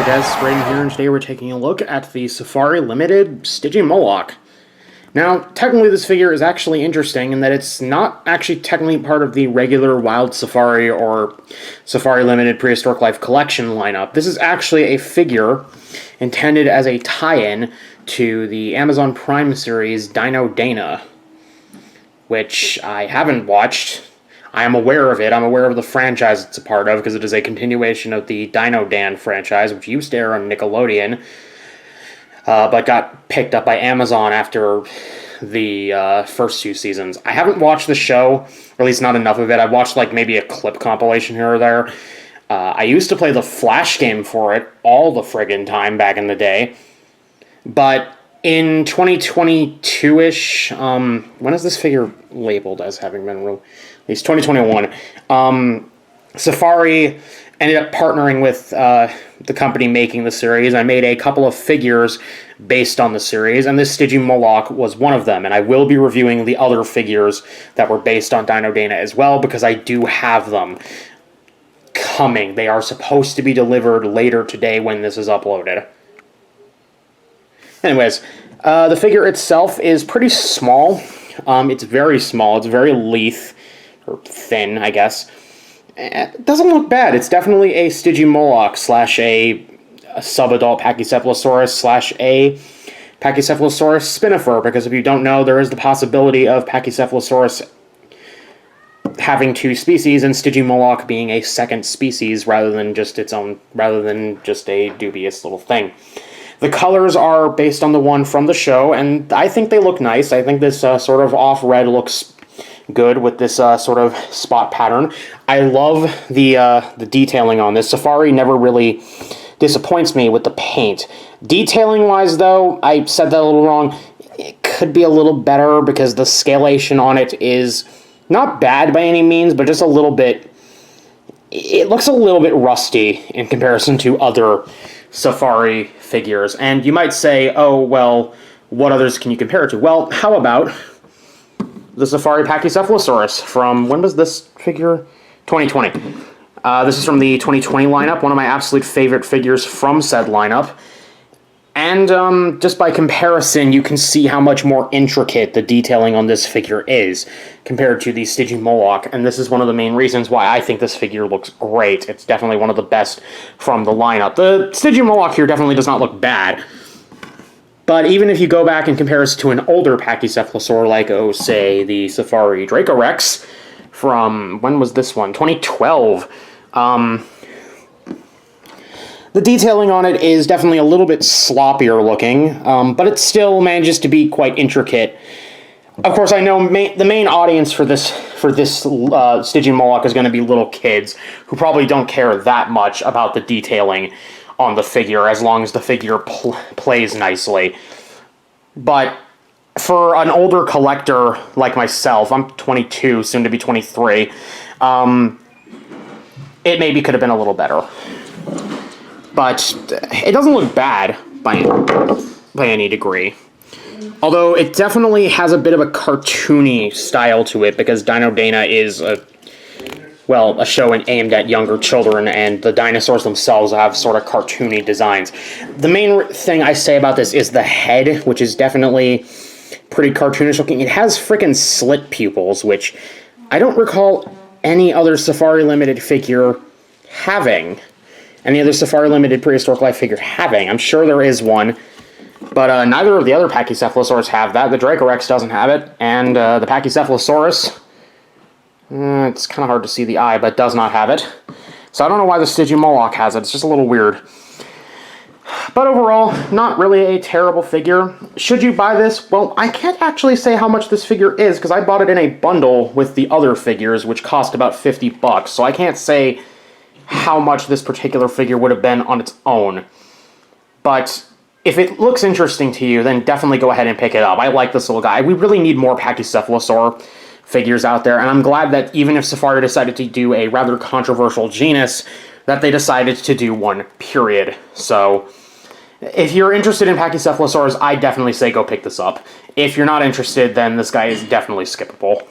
guys, Braden here, and today we're taking a look at the Safari Limited Stygimoloch. Now, technically this figure is actually interesting in that it's not actually technically part of the regular Wild Safari or Safari Limited Prehistoric Life Collection lineup. This is actually a figure intended as a tie-in to the Amazon Prime series Dino, which I haven't watched. I am aware of it. I'm aware of the franchise it's a part of because it is a continuation of the Dino franchise, which used to air on Nickelodeon, but got picked up by Amazon after the first two seasons. I haven't watched the show, or at least not enough of it. I've watched like maybe a clip compilation here or there. I used to play the Flash game for it all the friggin' time back in the day, but in 2022-ish, when is this figure labeled as having been released? 2021. Safari ended up partnering with the company making the series. I made a couple of figures based on the series, and this Stygimoloch was one of them. And I will be reviewing the other figures that were based on Dino as well, because I do have them coming. They are supposed to be delivered later today when this is uploaded. Anyways, the figure itself is pretty small. It's very small. It's very lithe, or thin, I guess. It doesn't look bad. It's definitely a Stygimoloch slash a subadult Pachycephalosaurus slash a Pachycephalosaurus spinifer, because if you don't know, there is the possibility of Pachycephalosaurus having two species and Stygimoloch being a second species rather than just its own, rather than just a dubious little thing. The colors are based on the one from the show, and I think they look nice. I think this sort of off-red looks good with this sort of spot pattern. I love the detailing on this. Safari never really disappoints me with the paint. Detailing-wise, though, I said that a little wrong. It could be a little better because the scalation on it is not bad by any means, but just a little bit... It looks a little bit rusty in comparison to other Safari figures. And you might say, oh, well, what others can you compare it to? Well, how about the Safari Pachycephalosaurus from, when was this figure? 2020. This is from the 2020 lineup, one of my absolute favorite figures from said lineup. And just by comparison, you can see how much more intricate the detailing on this figure is compared to the Stygimoloch, and this is one of the main reasons why I think this figure looks great. It's definitely one of the best from the lineup. The Stygimoloch here definitely does not look bad, but even if you go back and compare this to an older Pachycephalosaur, like, oh, say, the Safari Dracorex from, when was this one? 2012. The detailing on it is definitely a little bit sloppier looking, but it still manages to be quite intricate. Of course, I know the main audience for this Stygimoloch is going to be little kids who probably don't care that much about the detailing on the figure, as long as the figure plays nicely. But for an older collector like myself, I'm 22, soon to be 23, it maybe could have been a little better. But it doesn't look bad by any degree. Although it definitely has a bit of a cartoony style to it, because Dino is a show aimed at younger children, and the dinosaurs themselves have sort of cartoony designs. The main thing I say about this is the head, which is definitely pretty cartoonish looking. It has frickin' slit pupils, which I don't recall any other Safari Limited figure having. Any other Safari Limited Prehistoric Life figure having. I'm sure there is one, but neither of the other Pachycephalosaurs have that. The Dracorex doesn't have it, and the Pachycephalosaurus, it's kind of hard to see the eye, but does not have it. So I don't know why the Stygimoloch has it. It's just a little weird. But overall, not really a terrible figure. Should you buy this? Well, I can't actually say how much this figure is, because I bought it in a bundle with the other figures, which cost about $50, so I can't say how much this particular figure would have been on its own. But if it looks interesting to you, then definitely go ahead and pick it up. I like this little guy. We really need more Pachycephalosaur figures out there, and I'm glad that even if Safari decided to do a rather controversial genus, that they decided to do one, period. So if you're interested in Pachycephalosaurs, I definitely say go pick this up. If you're not interested, then this guy is definitely skippable.